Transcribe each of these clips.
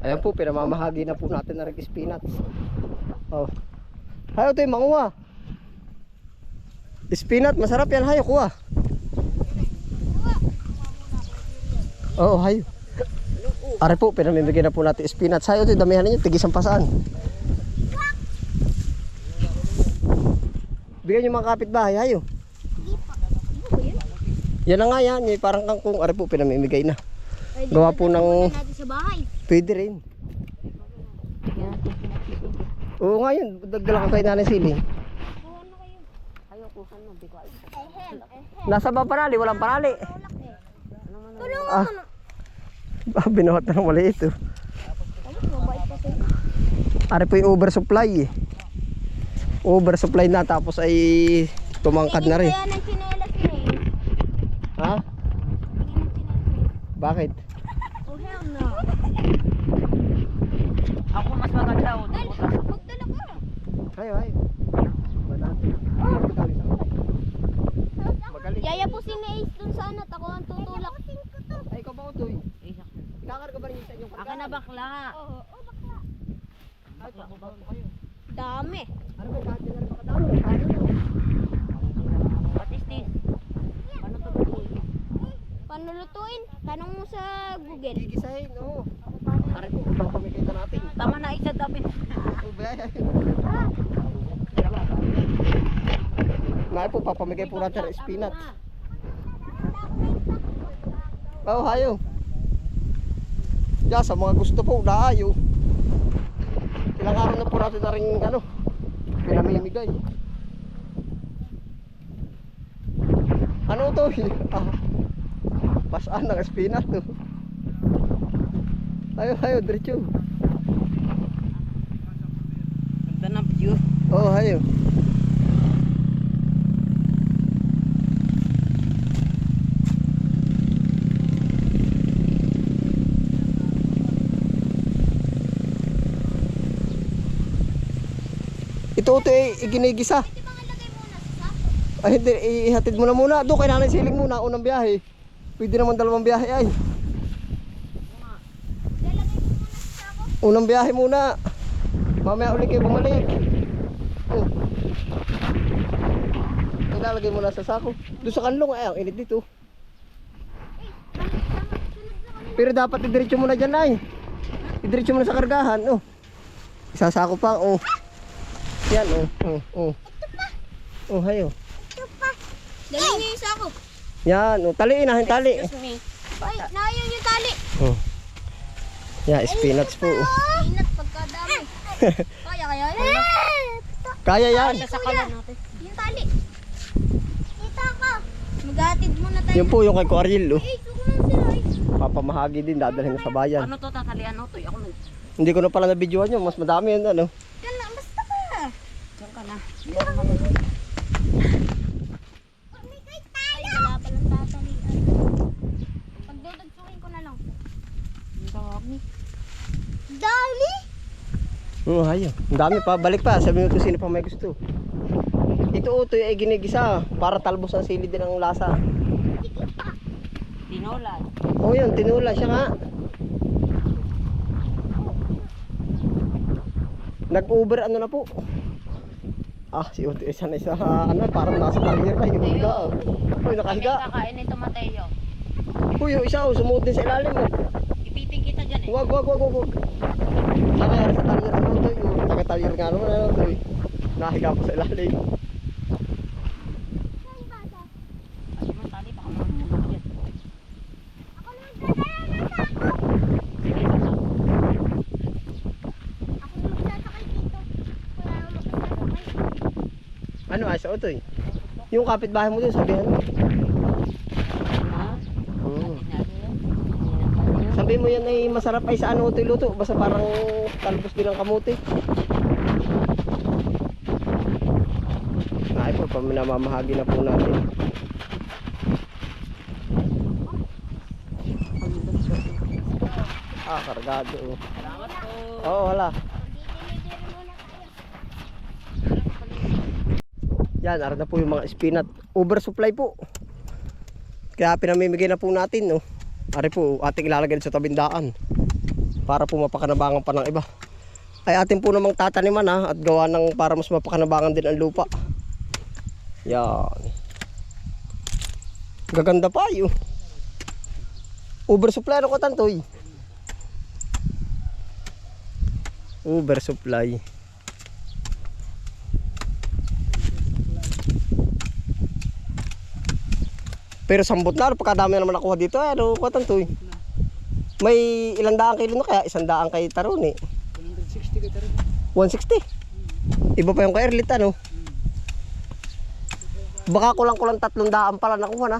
Ayan po, pinamamahagi na po natin na rin spinach. Oh. Hayo tayo, manguha. Spinach, masarap yan. Hayo, kuha. Oo, hayo. Are po, pinamimigay na po natin spinach. Hayo tayo, damihan ninyo, tigis ang pasaan. Bigyan nyo mga kapitbahay, hayo. Yan na nga yan, yung parang kangkong. Are po, pinamimigay na. Gawa po ng... Pwede rin. Oo nga yun, dagdala ko kay Nanay Siling. Nasa ba parali? Walang parali. Ah, binuhat na ng maliit oh. Ari po yung oversupply eh. Oversupply na tapos ay tumangkad na rin. Ha? Bakit? Oh hell no. Ako mas maganda o. Magdala ka. Hayo, hayo. Yaya po si Ace dun sa anat. Ako ang tutulak. Ay, ikaw ba ito eh? Kakarga ba rin sa inyong Aka na bakla. Oo, bakla. Ay, bakla kayo. Dami. Ano ba, kahit nila rin makadami? What is this? Paano ito lutuin? Paano lutuin? Tanong mo sa Google. Gigisahin, oo. Ari po, papamigay na natin. Tama na isa dami. Ngayon po, papamigay po natin ng spinach. Oh, hayo. Diyan, sa mga gusto po, daayo. Ilang araw na po natin na rin, ano, pinamimigay. Ano to? Ah, pasaan ng spinach to. Hayo, hayo, diretso. Ganda ng view. Oh, hayo. Ito iginigisa. Ay hindi, ihatid mo na muna. Doon kay Nanay Siling muna, unang biyahe. Pwede naman dalawang biyahe ay. Unang biyahe muna. Mamaya uli kayo bumalik. Oh. Ilalagay mo na sa sako. Doon sa kanlong ay, ang init dito. Pero dapat idiretso mo na dyan ay. Idiretso mo na sa kargahan. Oh. Isasako pa. Oh. Yan oh, hayo. Dali niyo yung sako. Yan, taliin na, tali. Excuse me. Ay, naayun yung tali. Oh. Yan, spinach po. Inat pagkadami. Kaya yan? Kaya yan. Sasakalan natin. Yung tali. Dito ako. Maghatid muna tayo. Yun po yung kay Coariel. Oh. Ay, suko lang sila. Papamahagi din, dadalhin na sa bayan. Ano to, tatalian ako to? Ako nag... Hindi ko na pala na-videoan yun, mas madami yun ano. Diyan lang, basta ka. Diyan ka na. Ay, wala palang tatalian. Pagdudugsuhin ko na lang po. Ang dami. Dami? Oo, hayo. Ang dami pa, balik pa. Sabi mo ito sino pa may gusto. Ito ito ay ginigisa para talbos ang sili din ang lasa. Tinola. Oo yun, tinula siya nga. Nag-over ano na po. Ah, si Uto isa na isa ano, parang nasa carrier pa yung higa. Uy, nakahiga. Kakain nito, Mateo. Uy, yung isa sumuot din sa ilalim mo. Ipiting kita dyan eh. Wag. Sana sa carrier ano to, yung taga-carrier nga naman ano to. Nahiga po sa ilalim. Ay, man tali, baka mamulog dyan. Ano ay sa Utoy? Yung kapitbahay mo din sabihan mo. Sabi mo yan ay masarap ay sa ano Utoy luto, basta parang talbos din ang kamote. Ay po, paminamamahagi na po natin. Ah, kargado. Salamat po. Oo, wala. Yan, ara na po yung mga spinach. Oversupply po. Kaya pinamimigay na po natin, no. Ari po, ating ilalagay sa tabindaan. para po mapakanabangan pa ng iba. Ay atin po namang tataniman ha, at gawa ng para mas mapakanabangan din ang lupa. Yan. Gaganda pa yun. Oversupply ano ko tantoy? Oversupply. Pero sambot na, pagkadami naman nakuha dito, ano ko tantoy? May ilang daang kilo na kaya, 100 kay Taruni. 160 kay Taruni. 160. Iba pa yung kay Erlit ano? Baka kulang-kulang 300 pala nakuha na.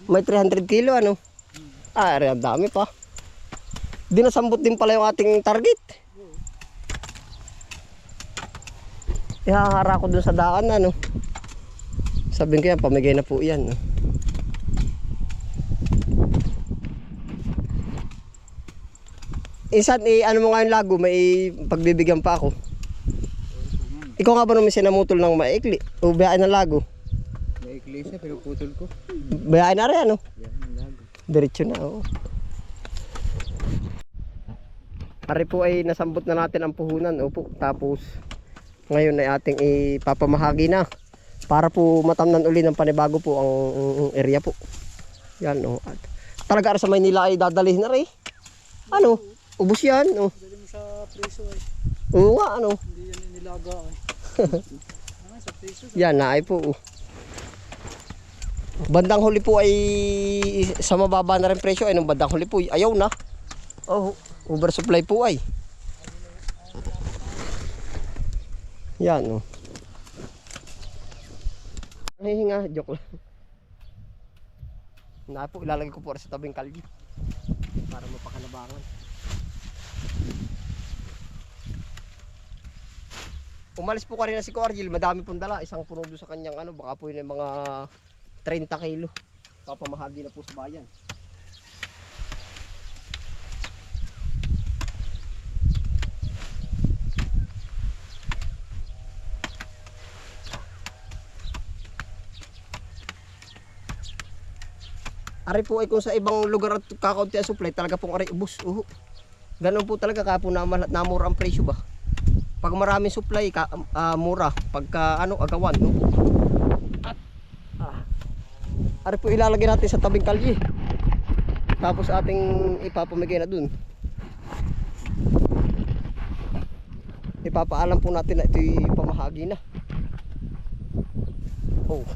May 300 kilo ano? Ah, ang dami pa. Dinasambot din pala yung ating target. Ihahara ko dun sa daan ano. Sabihin ko yan, pamigay na po yan. No? Insan, ano mo nga yung lago, may pagbibigyan pa ako. Ikaw nga ba naman sinamutol ng maikli? O bayaan ng lago? Maikli siya pero putol ko. Bayaan na rin ano? Yan ang lago. Diretso na oh. Ari po ay nasambot na natin ang puhunan. Opo, tapos ngayon ay ating ipapamahagi na. Para po matamnan uli ng panibago po ang area po. Yan oh. At talaga sa Maynila ay dadalhin na rin. Ano? Ubus yan oh. Dali mo sa preso ay. Oo nga ano. Hindi yan inilaga ay. Sa preso. Yan na ay po. Oh. Bandang huli po ay sa mababa na rin presyo ay nung bandang huli po ayaw na. Oh, oversupply po ay. Yan oh. Hihinga, joke lang. Na po, ilalagay ko po sa tabing kalye para mapakanabangan. Umalis po kanina si Corgil, madami pong dala, isang puno doon sa kanyang ano, baka po yun yung mga 30 kilo. Papamahagi na po sa bayan. Ari po ay kung sa ibang lugar at kakaunti ang supply, talaga pong ari ubos. Ganun po talaga kaya po namura ang presyo ba. Pag maraming supply, mura. Pagka agawan. No? Ari po ilalagay natin sa tabing kalye. Tapos ating ipapamigay na dun. Ipapaalam po natin na ito'y pamahagi na. Oh.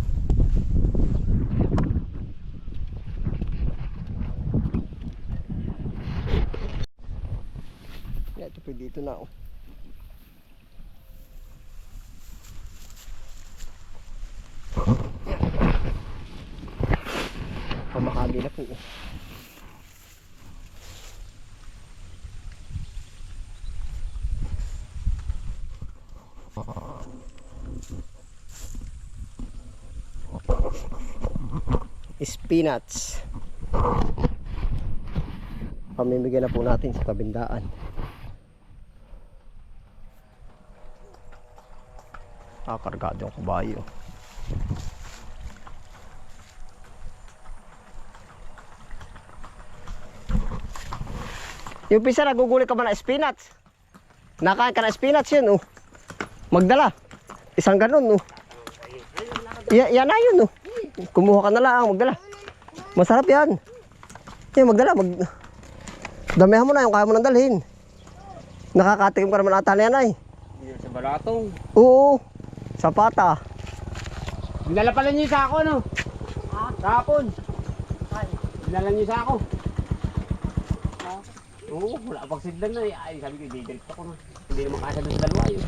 Ito po dito na oh. Pamahagi na po oh. Spinach. Pamimigay na po natin sa tabindaan. Kargado ang kabayo. Yung pisa naguguli ka ba na spinach? Nakain ka na spinach yun oh. Magdala. Isang ganun oh. Yan na yun oh. Kumuha ka na lang, magdala. Masarap yan. Yan, magdala. Damihan mo na yung kaya mo nang dalhin. Nakakatikim ka naman ata na yan ay. Sa balatong. Oo. Sa pata. Dinala pala niyo sa ako no? Kapon. Dinala niyo sa ako. Oo, wala pang sigdan na eh. Ay, sabi ko, i-direct ako na. Hindi naman kasya sa dalawa yun.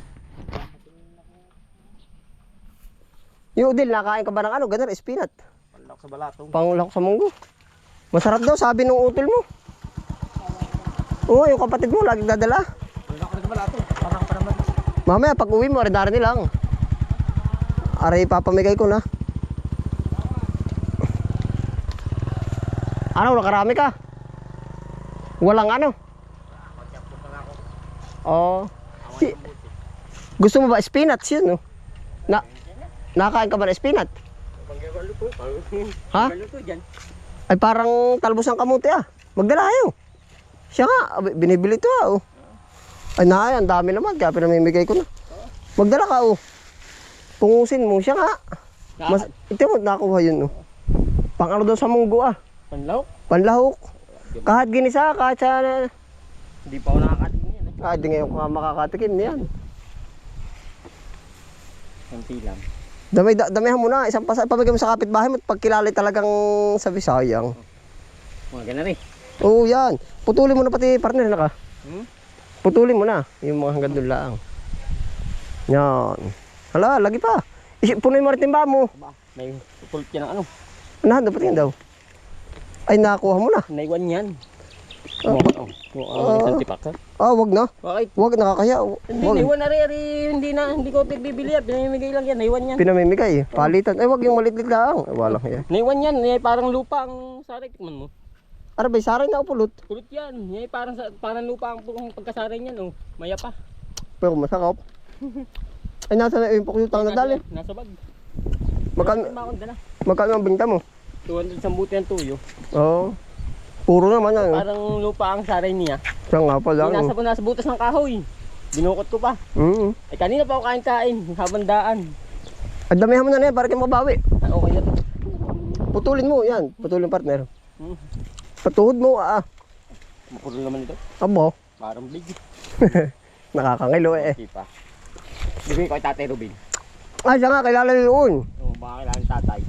Yung Udil, nakain ka ba ng ano? Ganun, spinach. Panlak sa balatong. Panglak sa munggo. Masarap daw, sabi nung utol mo. Oo, yung kapatid mo, laging dadala. Panlak sa balatong. Parang pa naman. Mamaya, pag uwi mo, aridari lang. Aray, papamigay ko na. Ano, nakarami ka? Walang ano? Oo. Gusto mo ba spinach yun, no? Nakain ka ba ng spinach? Ha? Ay, parang talbos ng kamuti ah. Magdala kayo. Siya nga, binibili ito oh. Ay na, ang dami naman, kaya pinamimigay ko na. Magdala ka oh. Pungusin mo, siya nga. Ito mo, nakuha yun oh. Pang ano daw sa munggo ah. Panlahok? Panlahok. Kahit ginisa, kahit sa... Hindi pa ako nakakatingin yan eh. Di ngayon ko nga makakatikim yan. Kunti lang. Damihan mo na, isang pamigay mo sa kapitbahay mo at pagkilala talagang sabi sayang. Mga ganun eh. Oo yan. Putulin mo na pati partner na ka. Putulin mo na. Yung mga hanggang doon lang. Yan. Hala, lagi pa. Punoy mo rin timba mo. May pulp yan ng ano. Anahan, dapat yun daw. Ay, nakakuha mo na. Naiwan yan. Isang tipak ha? Wag na. Bakit? Wag, nakakaya. Hindi, Wag. naiwan na rin. Hindi ko bibili yan. Pinamimigay lang yan. Naiwan yan. Pinamimigay. Palitan. Ay, wag yung malitlit lang. Walang yan. Naiwan yan. Parang lupa ang saray. Tikman mo. Arabay, saray na upulot. Pulot yan. Parang lupa ang pagkasaray niyan. Oh. Maya pa. Pero masakap. Ay, nasa na yung pakyutang na dali. Nasa bag. Magkano ang binta mo? 200 sa buti ng tuyo. Oo. Puro naman yan. Parang lupa ang saray niya. Siya nga pa lang. Nasa butas ng kahoy. Binukot ko pa. Ay kanina pa ako kain-kain. Habang daan. At damihan mo na yan para kayo mabawi. Okay na to. Putulin mo yan. Putulin partner. Patuhod mo Mapuro naman ito. Abo. Parang big. Nakakangilo eh. Hindi pa. Bigay ko kay Tatay Rubin. Ay, siya nga, kilala yun. Baka kailangan ni Tatay.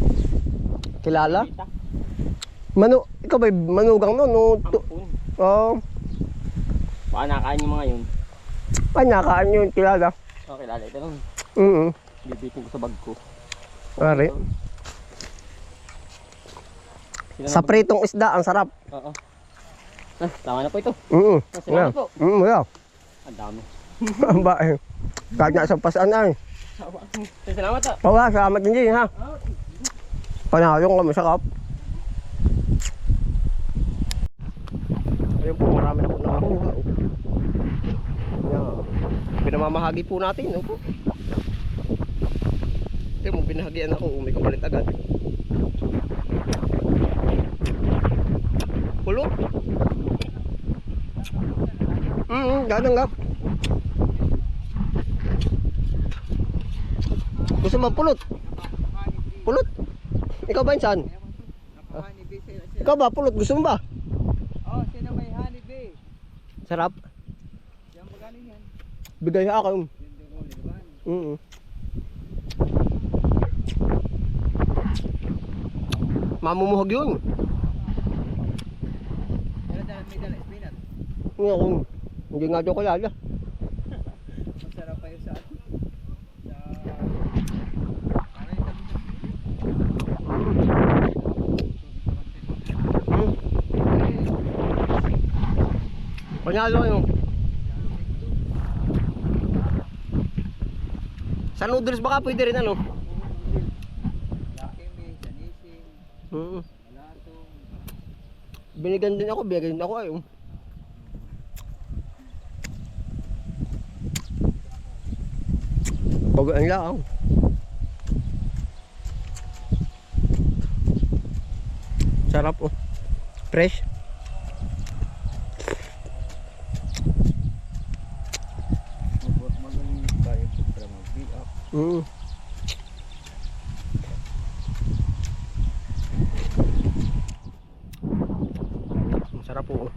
Kilala? Kita. Ikaw ba manugang no? Ampun. Oo. Baka nakain yung mga yun. Ay, nakaan yun, kilala. Kilala ito nun. Bibitin ko sa bag ko. Pare. Sa pritong isda, ang sarap. Oo. Tama na po ito. Salamat po. Yeah. Ang dami. Ang bae. Kahit nga isang pasaan ay. Salamat ha. Oo, salamat din ha. Panalo ko, masakap. Ayun po, marami na po nakakuha. Pinamamahagi po natin. Opo. Ito mo, binahagian ako. May kapalit agad. Pulot. Ganang nga. Gusto mo pulot? Pulot? Ikaw ba insan? Ikaw ba pulot? Gusto mo ba? Oh, sino may honey bee? Sarap. Yan magaling yan. Bigay ako. Yan din ko, di ba? Mamumuhag yun. May dala spinach. Hindi nga daw kalala. Masarap pa yun sa atin. Panalo yun. Sa noodles baka pwede rin ano? Lakimi, sanising, latong. Binigyan din ako, bigyan din ako ay. Bagaan lang. Sarap oh. Fresh. Magaling tayo para mag-beat up. Sarap po.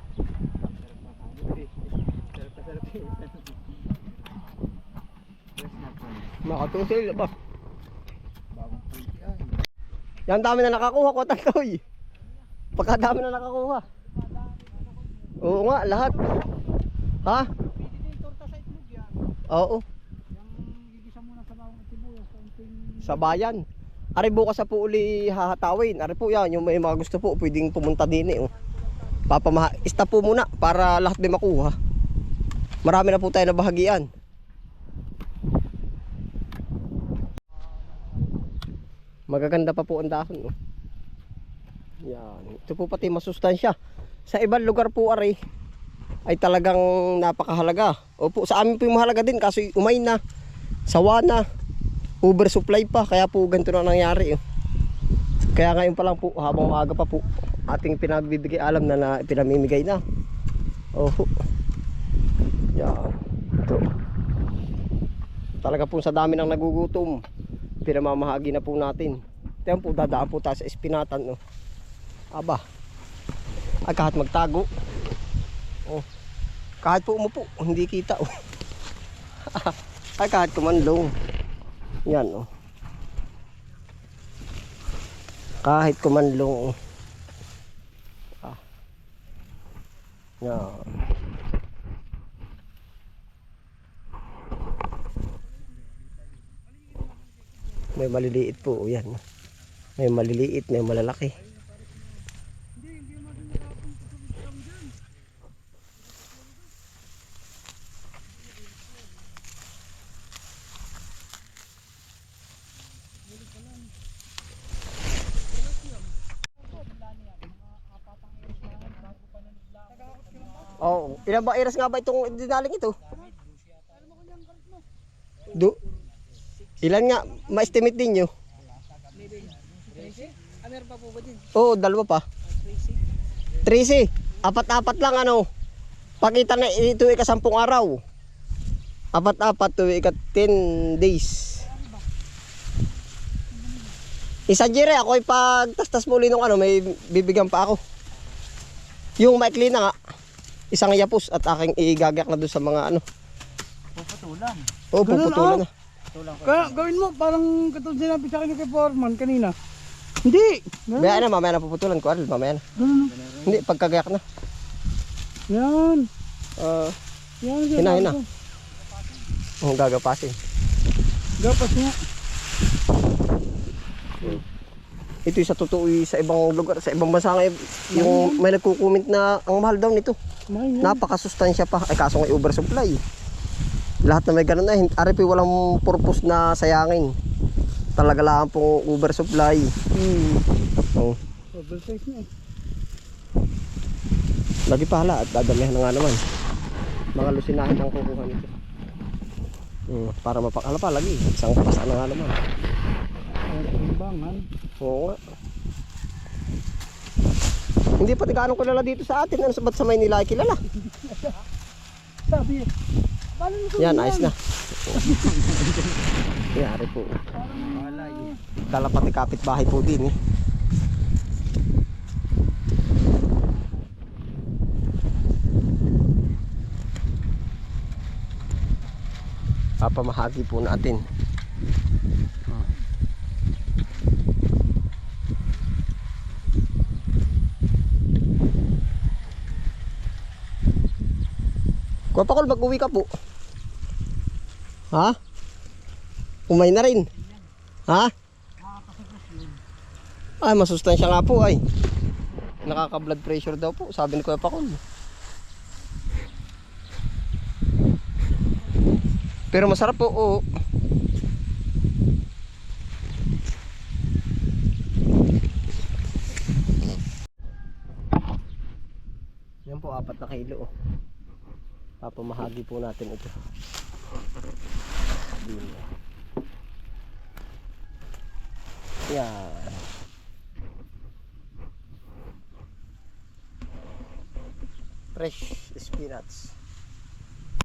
Makatusil ba? Bagong puti ay. Yan dami na nakakuha ko tantoy. Pagkadami na nakakuha. Oo nga, lahat. Ha? Pwede din torta sa itlog yan. Oo. Yung gigisa muna sa bawang sibuyas. Sa bayan. Ari bukas sa po uli hahatawin. Ari po yan, yung may mga gusto po, pwedeng pumunta din eh. Stop po muna para lahat din makuha. Marami na po tayo na bahagian. Magaganda pa po ang dahon. Yan. Ito po pati masustansya. Sa ibang lugar po ari ay talagang napakahalaga. Opo, sa amin po yung mahalaga din kasi umay na, sawa na, oversupply pa. Kaya po ganito na nangyari. Kaya ngayon pa lang po, habang maaga pa po, ating pinagbibigay alam na pinamimigay na. Oh. Yan. Ito. Talaga po sa dami ng nagugutom. Pinamamahagi na po natin. Ito po, dadaan po tayo sa espinatan. No? Aba. Ay, kahit magtago. Oh. Kahit po umupo, hindi kita. Oh. Ay, kahit kumandong. Yan. Oh. Kahit kumanlong. Ah. Yan. May maliliit po, yan. May maliliit, may malalaki. Oh, ilan ba iras nga ba itong dinaling ito? Ilan nga ma-estimate din nyo? Meron pa po ba din? Oo, dalawa pa. 13. Apat-apat lang ano. Pakita na ito ika-10 araw. Apat-apat to ika-10 days. Isa jire ako ipagtastas muli nung ano, may bibigyan pa ako. Yung maikli na nga. Isang yapos at aking igagak na doon sa mga ano. Puputulan. Oo, puputulan na. Kaya gawin mo, parang katulad sinabi sa akin kay Foreman kanina. Hindi! Mamaya na, mamaya na puputulan ko, Arl, mamaya na. Hindi, pagkagayak na. Yan. Yan. Hina. Ang gagapasin. Gapas niya. Ito yung sa totoo sa ibang lugar, sa ibang bansa ngayon, yung may nagkukomment na ang mahal daw nito. Napakasustansya pa. Ay kaso nga oversupply. Lahat na may ganun na. Aripi walang purpose na sayangin. Talaga lang pong oversupply. Oh. Oversize niya. Lagi pala at dadamihan na nga naman. Mga lusinahin ang kukuha nito. Para mapakala pa lagi. Isang pasa na nga naman. Timbangan. Oo nga. Hindi pati gaano kilala dito sa atin. Ano sabat sa Maynila ay kilala? Sabi paano mo Yan, ayos na. Yari po. Dala pati kapitbahay po din eh. Papamahagi po natin. Kuya Pakol, mag-uwi ka po. Ha? Umay na rin. Ha? Ay, masustansya nga po ay. Nakaka-blood pressure daw po, sabi ni Kuya Pakol. Pero masarap po, oo. Yan po, 4 na kilo. Papamahagi po natin ito. Yan. Fresh spinach.